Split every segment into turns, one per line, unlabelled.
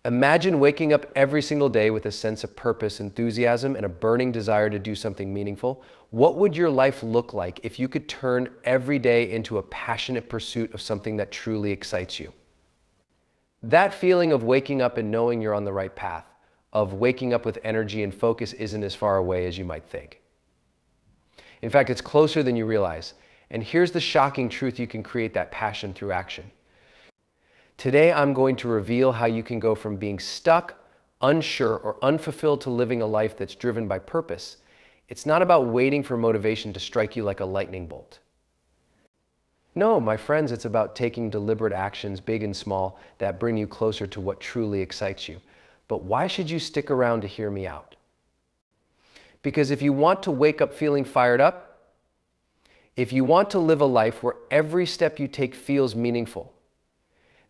Imagine waking up every single day with a sense of purpose, enthusiasm, and a burning desire to do something meaningful. What would your life look like if you could turn every day into a passionate pursuit of something that truly excites you? That feeling of waking up and knowing you're on the right path, of waking up with energy and focus, isn't as far away as you might think. In fact, it's closer than you realize. And here's the shocking truth: you can create that passion through action. Today, I'm going to reveal how you can go from being stuck, unsure, or unfulfilled to living a life that's driven by purpose. It's not about waiting for motivation to strike you like a lightning bolt. No, my friends, it's about taking deliberate actions, big and small, that bring you closer to what truly excites you. But why should you stick around to hear me out? Because if you want to wake up feeling fired up, if you want to live a life where every step you take feels meaningful,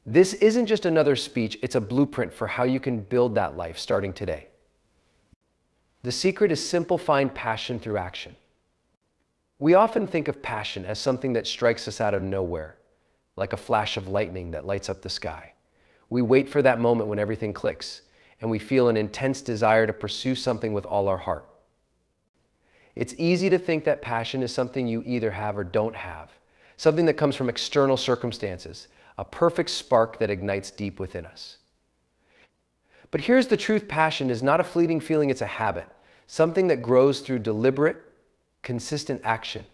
this isn't just another speech, it's a blueprint for how you can build that life starting today. The secret is simplifying passion through action. We often think of passion as something that strikes us out of nowhere, like a flash of lightning that lights up the sky. We wait for that moment when everything clicks, and we feel an intense desire to pursue something with all our heart. It's easy to think that passion is something you either have or don't have, something that comes from external circumstances, a perfect spark that ignites deep within us. But here's the truth: passion is not a fleeting feeling, it's a habit, something that grows through deliberate, consistent action.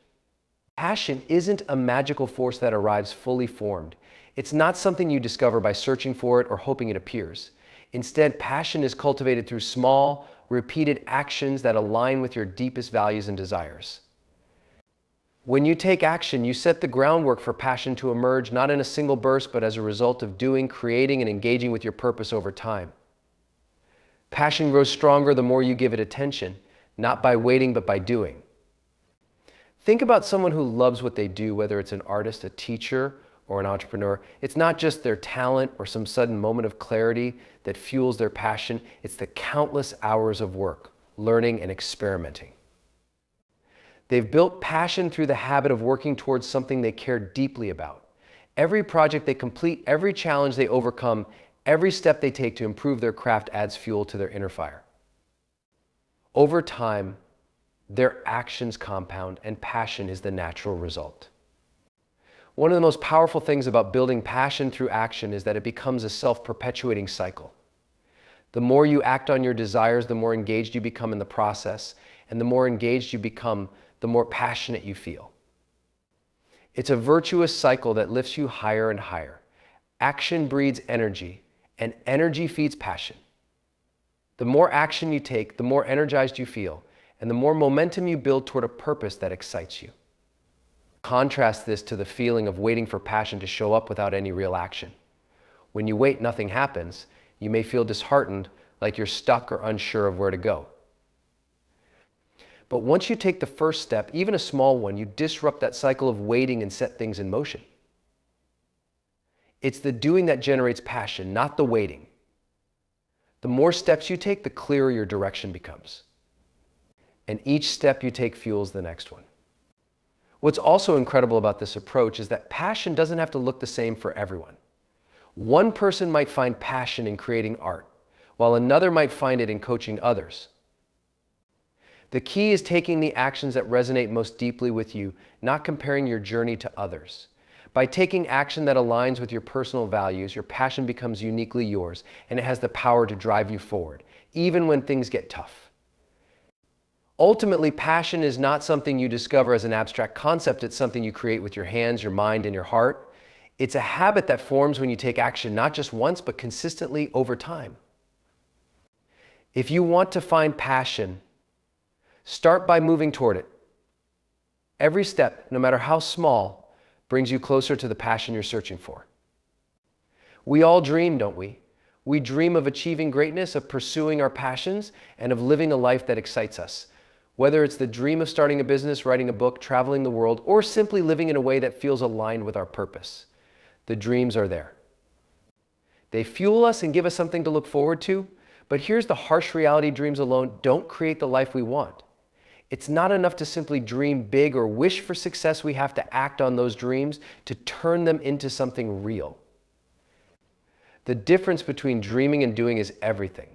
Passion isn't a magical force that arrives fully formed. It's not something you discover by searching for it or hoping it appears. Instead, passion is cultivated through small, repeated actions that align with your deepest values and desires. When you take action, you set the groundwork for passion to emerge, not in a single burst, but as a result of doing, creating, and engaging with your purpose over time. Passion grows stronger the more you give it attention, not by waiting, but by doing. Think about someone who loves what they do, whether it's an artist, a teacher, or an entrepreneur. It's not just their talent or some sudden moment of clarity that fuels their passion. It's the countless hours of work, learning, and experimenting. They've built passion through the habit of working towards something they care deeply about. Every project they complete, every challenge they overcome, every step they take to improve their craft adds fuel to their inner fire. Over time, their actions compound, and passion is the natural result. One of the most powerful things about building passion through action is that it becomes a self-perpetuating cycle. The more you act on your desires, the more engaged you become in the process, and the more engaged you become, the more passionate you feel. It's a virtuous cycle that lifts you higher and higher. Action breeds energy, and energy feeds passion. The more action you take, the more energized you feel, and the more momentum you build toward a purpose that excites you. Contrast this to the feeling of waiting for passion to show up without any real action. When you wait, nothing happens. You may feel disheartened, like you're stuck or unsure of where to go. But once you take the first step, even a small one, you disrupt that cycle of waiting and set things in motion. It's the doing that generates passion, not the waiting. The more steps you take, the clearer your direction becomes. And each step you take fuels the next one. What's also incredible about this approach is that passion doesn't have to look the same for everyone. One person might find passion in creating art, while another might find it in coaching others. The key is taking the actions that resonate most deeply with you, not comparing your journey to others. By taking action that aligns with your personal values, your passion becomes uniquely yours, and it has the power to drive you forward, even when things get tough. Ultimately, passion is not something you discover as an abstract concept. It's something you create with your hands, your mind, and your heart. It's a habit that forms when you take action, not just once, but consistently over time. If you want to find passion, start by moving toward it. Every step, no matter how small, brings you closer to the passion you're searching for. We all dream, don't we? We dream of achieving greatness, of pursuing our passions, and of living a life that excites us. Whether it's the dream of starting a business, writing a book, traveling the world, or simply living in a way that feels aligned with our purpose, the dreams are there. They fuel us and give us something to look forward to, but here's the harsh reality: dreams alone don't create the life we want. It's not enough to simply dream big or wish for success. We have to act on those dreams to turn them into something real. The difference between dreaming and doing is everything.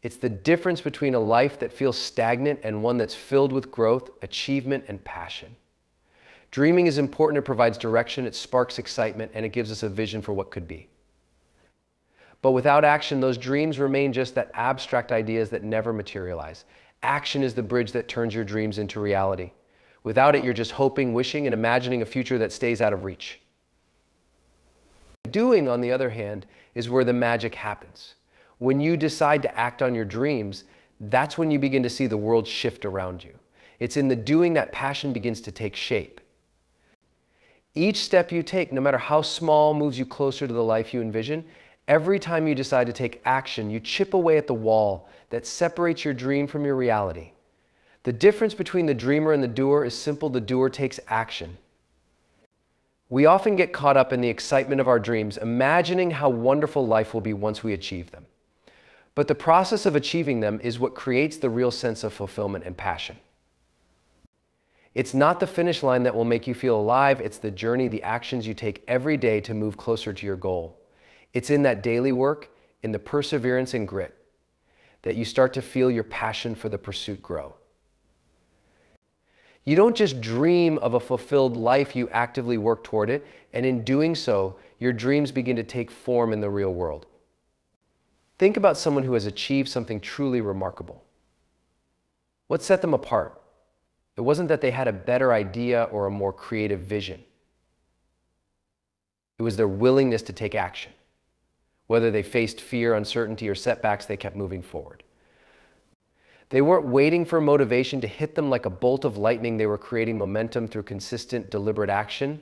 It's the difference between a life that feels stagnant and one that's filled with growth, achievement, and passion. Dreaming is important. It provides direction, it sparks excitement, and it gives us a vision for what could be. But without action, those dreams remain just that abstract ideas that never materialize. Action is the bridge that turns your dreams into reality. Without it, you're just hoping, wishing, and imagining a future that stays out of reach. Doing, on the other hand, is where the magic happens. When you decide to act on your dreams, that's when you begin to see the world shift around you. It's in the doing that passion begins to take shape. Each step you take, no matter how small, moves you closer to the life you envision. Every time you decide to take action, you chip away at the wall that separates your dream from your reality. The difference between the dreamer and the doer is simple. The doer takes action. We often get caught up in the excitement of our dreams, imagining how wonderful life will be once we achieve them. But the process of achieving them is what creates the real sense of fulfillment and passion. It's not the finish line that will make you feel alive. It's the journey, the actions you take every day to move closer to your goal. It's in that daily work, in the perseverance and grit, that you start to feel your passion for the pursuit grow. You don't just dream of a fulfilled life, you actively work toward it, and in doing so, your dreams begin to take form in the real world. Think about someone who has achieved something truly remarkable. What set them apart? It wasn't that they had a better idea or a more creative vision. It was their willingness to take action. Whether they faced fear, uncertainty, or setbacks, they kept moving forward. They weren't waiting for motivation to hit them like a bolt of lightning. They were creating momentum through consistent, deliberate action.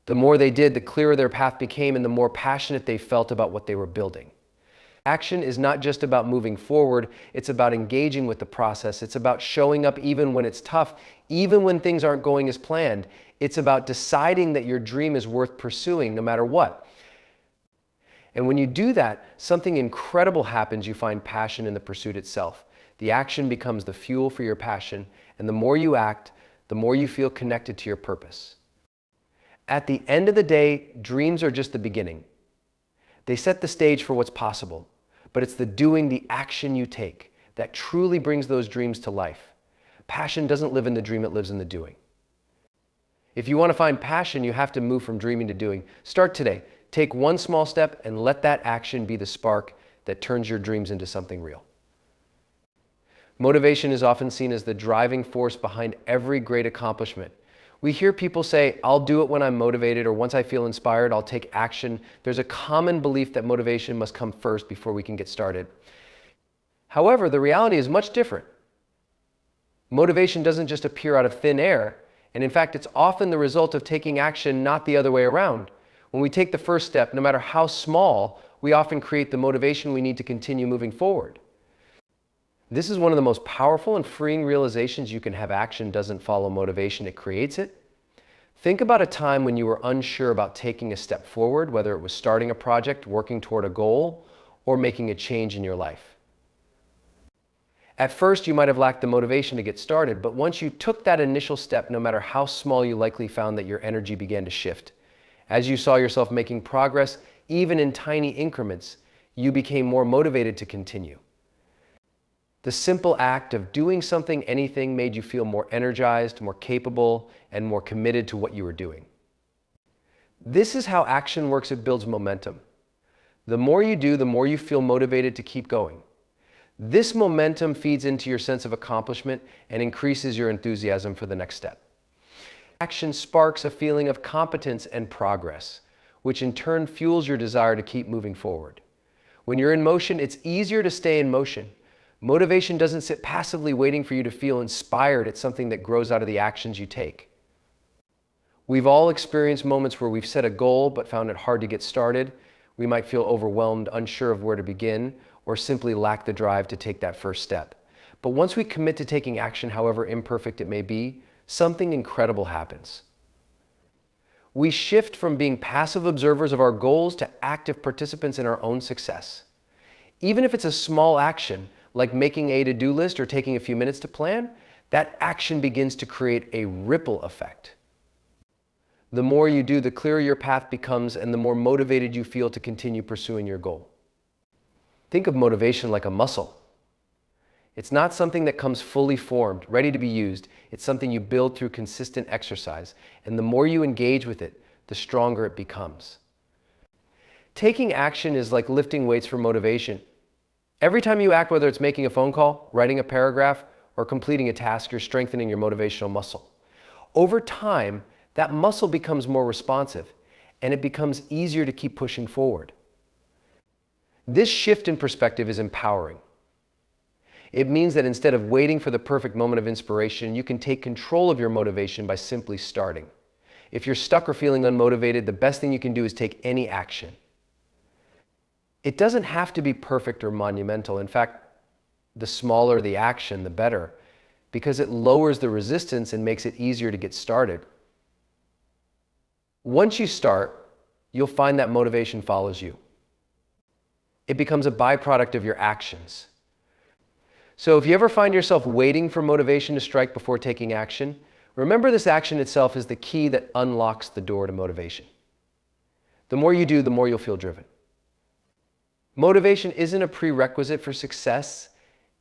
The more they did, the clearer their path became and the more passionate they felt about what they were building. Action is not just about moving forward, it's about engaging with the process. It's about showing up even when it's tough, even when things aren't going as planned. It's about deciding that your dream is worth pursuing no matter what. And when you do that, something incredible happens. You find passion in the pursuit itself. The action becomes the fuel for your passion, and the more you act, the more you feel connected to your purpose. At the end of the day, dreams are just the beginning. They set the stage for what's possible, but it's the doing, the action you take, that truly brings those dreams to life. Passion doesn't live in the dream, it lives in the doing. If you want to find passion, you have to move from dreaming to doing. Start today. Take one small step and let that action be the spark that turns your dreams into something real. Motivation is often seen as the driving force behind every great accomplishment. We hear people say, "I'll do it when I'm motivated," or "Once I feel inspired, I'll take action." There's a common belief that motivation must come first before we can get started. However, the reality is much different. Motivation doesn't just appear out of thin air, and in fact, it's often the result of taking action, not the other way around. When we take the first step, no matter how small, we often create the motivation we need to continue moving forward. This is one of the most powerful and freeing realizations you can have. Action doesn't follow motivation, it creates it. Think about a time when you were unsure about taking a step forward, whether it was starting a project, working toward a goal, or making a change in your life. At first, you might have lacked the motivation to get started, but once you took that initial step, no matter how small, you likely found that your energy began to shift. As you saw yourself making progress, even in tiny increments, you became more motivated to continue. The simple act of doing something, anything, made you feel more energized, more capable, and more committed to what you were doing. This is how action works. It builds momentum. The more you do, the more you feel motivated to keep going. This momentum feeds into your sense of accomplishment and increases your enthusiasm for the next step. Action sparks a feeling of competence and progress, which in turn fuels your desire to keep moving forward. When you're in motion, it's easier to stay in motion. Motivation doesn't sit passively waiting for you to feel inspired. It's something that grows out of the actions you take. We've all experienced moments where we've set a goal but found it hard to get started. We might feel overwhelmed, unsure of where to begin, or simply lack the drive to take that first step. But once we commit to taking action, however imperfect it may be, something incredible happens. We shift from being passive observers of our goals to active participants in our own success. Even if it's a small action, like making a to-do list or taking a few minutes to plan, that action begins to create a ripple effect. The more you do, the clearer your path becomes and the more motivated you feel to continue pursuing your goal. Think of motivation like a muscle. It's not something that comes fully formed, ready to be used. It's something you build through consistent exercise. And the more you engage with it, the stronger it becomes. Taking action is like lifting weights for motivation. Every time you act, whether it's making a phone call, writing a paragraph, or completing a task, you're strengthening your motivational muscle. Over time, that muscle becomes more responsive, and it becomes easier to keep pushing forward. This shift in perspective is empowering. It means that instead of waiting for the perfect moment of inspiration, you can take control of your motivation by simply starting. If you're stuck or feeling unmotivated, the best thing you can do is take any action. It doesn't have to be perfect or monumental. In fact, the smaller the action, the better, because it lowers the resistance and makes it easier to get started. Once you start, you'll find that motivation follows you. It becomes a byproduct of your actions. So if you ever find yourself waiting for motivation to strike before taking action, remember this action itself is the key that unlocks the door to motivation. The more you do, the more you'll feel driven. Motivation isn't a prerequisite for success,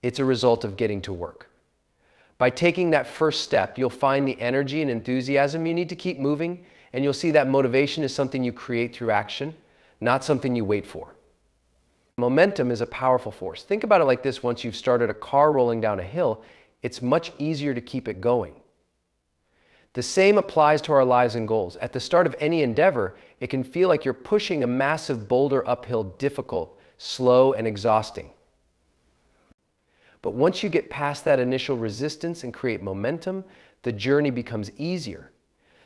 it's a result of getting to work. By taking that first step, you'll find the energy and enthusiasm you need to keep moving, and you'll see that motivation is something you create through action, not something you wait for. Momentum is a powerful force. Think about it like this: once you've started a car rolling down a hill, it's much easier to keep it going. The same applies to our lives and goals. At the start of any endeavor, it can feel like you're pushing a massive boulder uphill, difficult, slow, and exhausting. But once you get past that initial resistance and create momentum, the journey becomes easier.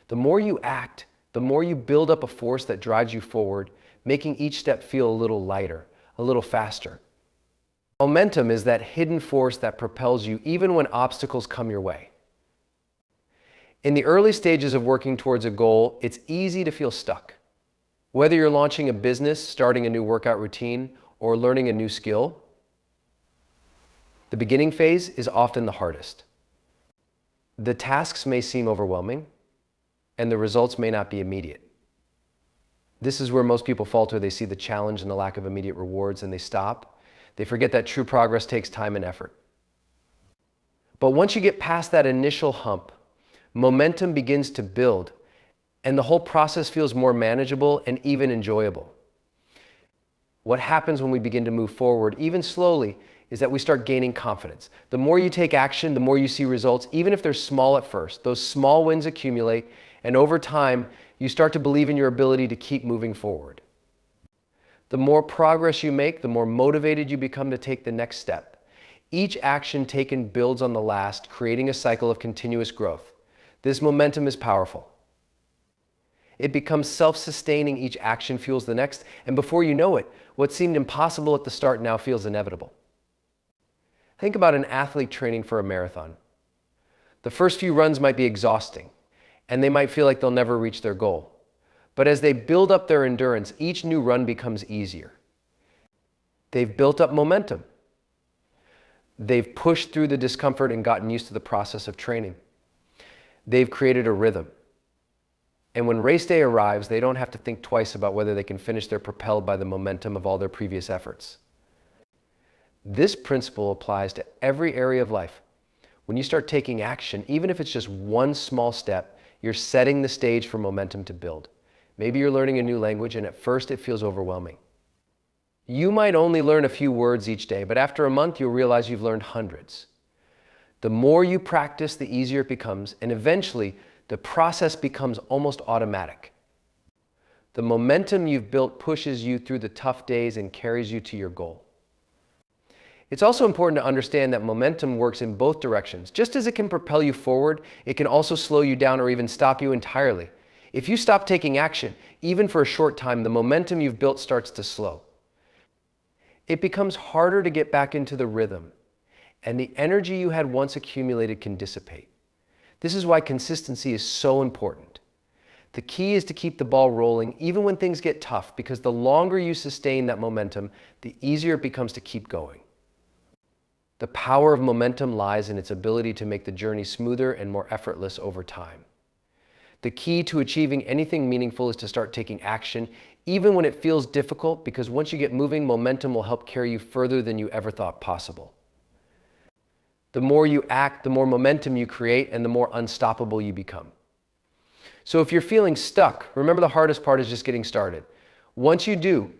The more you act, the more you build up a force that drives you forward, making each step feel a little lighter, a little faster. Momentum is that hidden force that propels you even when obstacles come your way. In the early stages of working towards a goal, it's easy to feel stuck. Whether you're launching a business, starting a new workout routine, or learning a new skill, the beginning phase is often the hardest. The tasks may seem overwhelming, and the results may not be immediate. This is where most people falter. They see the challenge and the lack of immediate rewards and they stop. They forget that true progress takes time and effort. But once you get past that initial hump, momentum begins to build and the whole process feels more manageable and even enjoyable. What happens when we begin to move forward, even slowly, is that we start gaining confidence. The more you take action, the more you see results, even if they're small at first. Those small wins accumulate, and over time, you start to believe in your ability to keep moving forward. The more progress you make, the more motivated you become to take the next step. Each action taken builds on the last, creating a cycle of continuous growth. This momentum is powerful. It becomes self-sustaining. Each action fuels the next, and before you know it, what seemed impossible at the start now feels inevitable. Think about an athlete training for a marathon. The first few runs might be exhausting, and they might feel like they'll never reach their goal. But as they build up their endurance, each new run becomes easier. They've built up momentum. They've pushed through the discomfort and gotten used to the process of training. They've created a rhythm. And when race day arrives, they don't have to think twice about whether they can finish. They're propelled by the momentum of all their previous efforts. This principle applies to every area of life. When you start taking action, even if it's just one small step, you're setting the stage for momentum to build. Maybe you're learning a new language and at first it feels overwhelming. You might only learn a few words each day, but after a month you'll realize you've learned hundreds. The more you practice, the easier it becomes, and eventually the process becomes almost automatic. The momentum you've built pushes you through the tough days and carries you to your goal. It's also important to understand that momentum works in both directions. Just as it can propel you forward, it can also slow you down or even stop you entirely. If you stop taking action, even for a short time, the momentum you've built starts to slow. It becomes harder to get back into the rhythm, and the energy you had once accumulated can dissipate. This is why consistency is so important. The key is to keep the ball rolling even when things get tough, because the longer you sustain that momentum, the easier it becomes to keep going. The power of momentum lies in its ability to make the journey smoother and more effortless over time. The key to achieving anything meaningful is to start taking action, even when it feels difficult, because once you get moving, momentum will help carry you further than you ever thought possible. The more you act, the more momentum you create, and the more unstoppable you become. So if you're feeling stuck, remember the hardest part is just getting started. Once you do,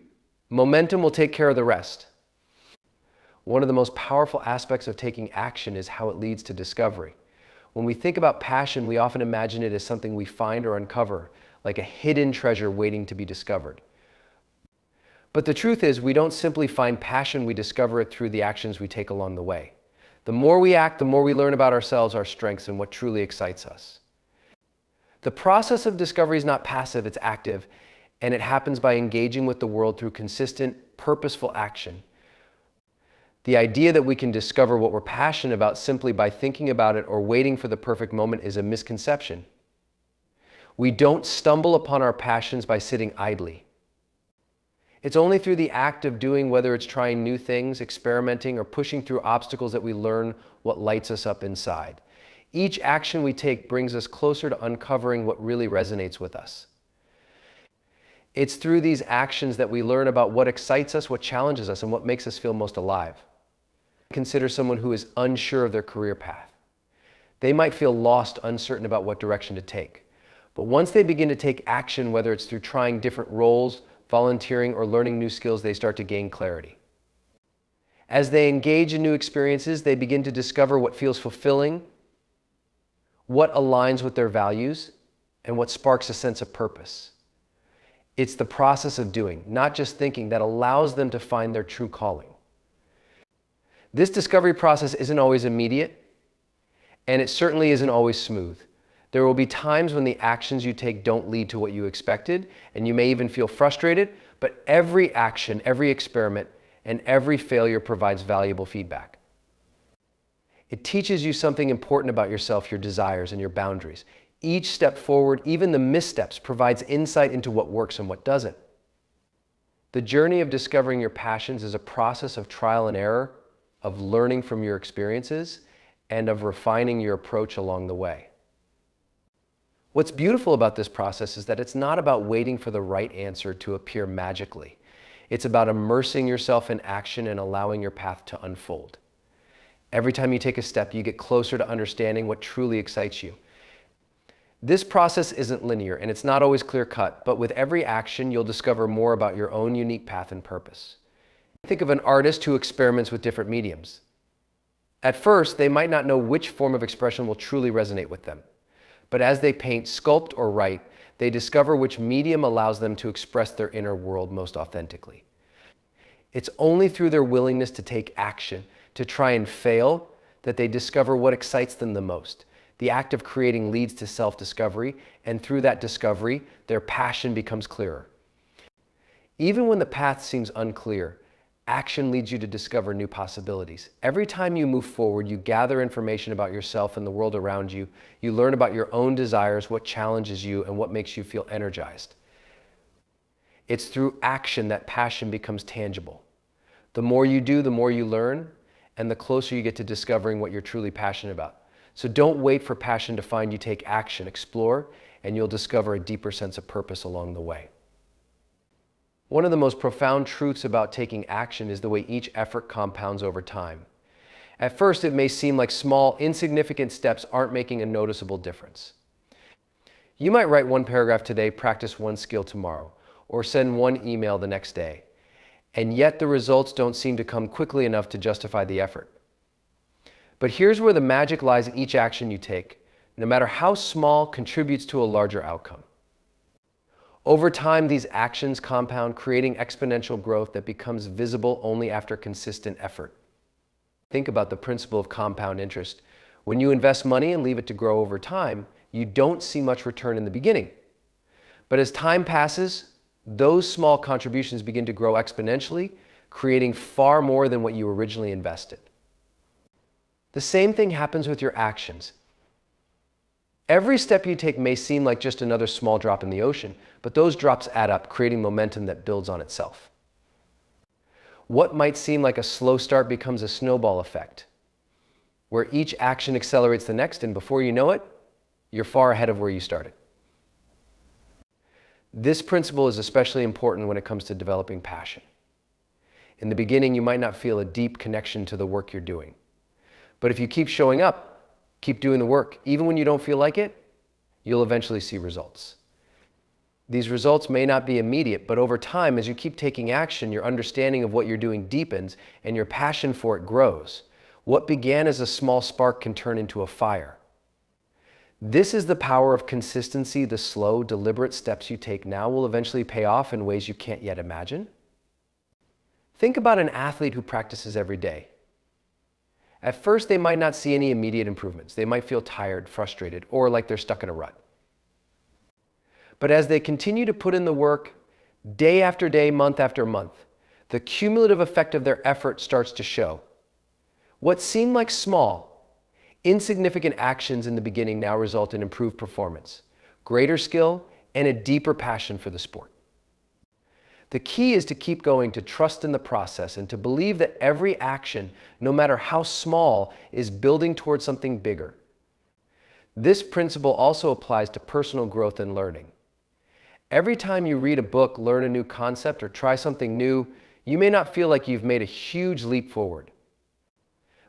momentum will take care of the rest. One of the most powerful aspects of taking action is how it leads to discovery. When we think about passion, we often imagine it as something we find or uncover, like a hidden treasure waiting to be discovered. But the truth is, we don't simply find passion, we discover it through the actions we take along the way. The more we act, the more we learn about ourselves, our strengths, and what truly excites us. The process of discovery is not passive, it's active, and it happens by engaging with the world through consistent, purposeful action. The idea that we can discover what we're passionate about simply by thinking about it or waiting for the perfect moment is a misconception. We don't stumble upon our passions by sitting idly. It's only through the act of doing, whether it's trying new things, experimenting, or pushing through obstacles, that we learn what lights us up inside. Each action we take brings us closer to uncovering what really resonates with us. It's through these actions that we learn about what excites us, what challenges us, and what makes us feel most alive. Consider someone who is unsure of their career path. They might feel lost, uncertain about what direction to take. But once they begin to take action, whether it's through trying different roles, volunteering, or learning new skills, they start to gain clarity. As they engage in new experiences, they begin to discover what feels fulfilling, what aligns with their values, and what sparks a sense of purpose. It's the process of doing, not just thinking, that allows them to find their true calling. This discovery process isn't always immediate, and it certainly isn't always smooth. There will be times when the actions you take don't lead to what you expected, and you may even feel frustrated, but every action, every experiment, and every failure provides valuable feedback. It teaches you something important about yourself, your desires, and your boundaries. Each step forward, even the missteps, provides insight into what works and what doesn't. The journey of discovering your passions is a process of trial and error, of learning from your experiences, and of refining your approach along the way. What's beautiful about this process is that it's not about waiting for the right answer to appear magically. It's about immersing yourself in action and allowing your path to unfold. Every time you take a step, you get closer to understanding what truly excites you. This process isn't linear, and it's not always clear-cut, but with every action, you'll discover more about your own unique path and purpose. Think of an artist who experiments with different mediums. At first, they might not know which form of expression will truly resonate with them. But as they paint, sculpt, or write, they discover which medium allows them to express their inner world most authentically. It's only through their willingness to take action, to try and fail, that they discover what excites them the most. The act of creating leads to self-discovery, and through that discovery, their passion becomes clearer. Even when the path seems unclear, action leads you to discover new possibilities. Every time you move forward, you gather information about yourself and the world around you. You learn about your own desires, what challenges you, and what makes you feel energized. It's through action that passion becomes tangible. The more you do, the more you learn, and the closer you get to discovering what you're truly passionate about. So don't wait for passion to find you. Take action, explore, and you'll discover a deeper sense of purpose along the way. One of the most profound truths about taking action is the way each effort compounds over time. At first, it may seem like small, insignificant steps aren't making a noticeable difference. You might write one paragraph today, practice one skill tomorrow, or send one email the next day, and yet the results don't seem to come quickly enough to justify the effort. But here's where the magic lies in each action you take. No matter how small, contributes to a larger outcome. Over time, these actions compound, creating exponential growth that becomes visible only after consistent effort. Think about the principle of compound interest. When you invest money and leave it to grow over time, you don't see much return in the beginning. But as time passes, those small contributions begin to grow exponentially, creating far more than what you originally invested. The same thing happens with your actions. Every step you take may seem like just another small drop in the ocean, but those drops add up, creating momentum that builds on itself. What might seem like a slow start becomes a snowball effect, where each action accelerates the next, and before you know it, you're far ahead of where you started. This principle is especially important when it comes to developing passion. In the beginning, you might not feel a deep connection to the work you're doing. But if you keep showing up, keep doing the work, even when you don't feel like it, you'll eventually see results. These results may not be immediate, but over time, as you keep taking action, your understanding of what you're doing deepens and your passion for it grows. What began as a small spark can turn into a fire. This is the power of consistency. The slow, deliberate steps you take now will eventually pay off in ways you can't yet imagine. Think about an athlete who practices every day. At first, they might not see any immediate improvements. They might feel tired, frustrated, or like they're stuck in a rut. But as they continue to put in the work, day after day, month after month, the cumulative effect of their effort starts to show. What seemed like small, insignificant actions in the beginning now result in improved performance, greater skill, and a deeper passion for the sport. The key is to keep going, to trust in the process, and to believe that every action, no matter how small, is building towards something bigger. This principle also applies to personal growth and learning. Every time you read a book, learn a new concept, or try something new, you may not feel like you've made a huge leap forward.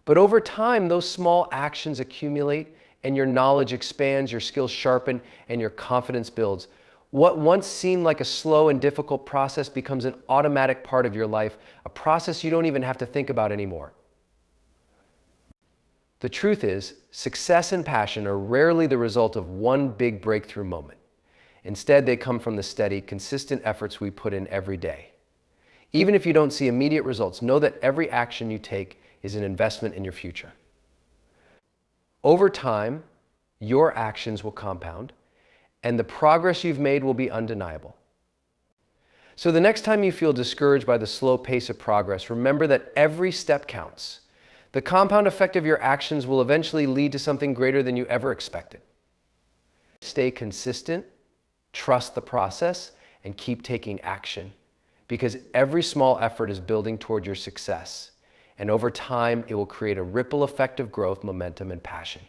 But over time, those small actions accumulate, and your knowledge expands, your skills sharpen, and your confidence builds. What once seemed like a slow and difficult process becomes an automatic part of your life, a process you don't even have to think about anymore. The truth is, success and passion are rarely the result of one big breakthrough moment. Instead, they come from the steady, consistent efforts we put in every day. Even if you don't see immediate results, know that every action you take is an investment in your future. Over time, your actions will compound, and the progress you've made will be undeniable. So the next time you feel discouraged by the slow pace of progress, remember that every step counts. The compound effect of your actions will eventually lead to something greater than you ever expected. Stay consistent, trust the process, and keep taking action, because every small effort is building toward your success. And over time, it will create a ripple effect of growth, momentum, and passion.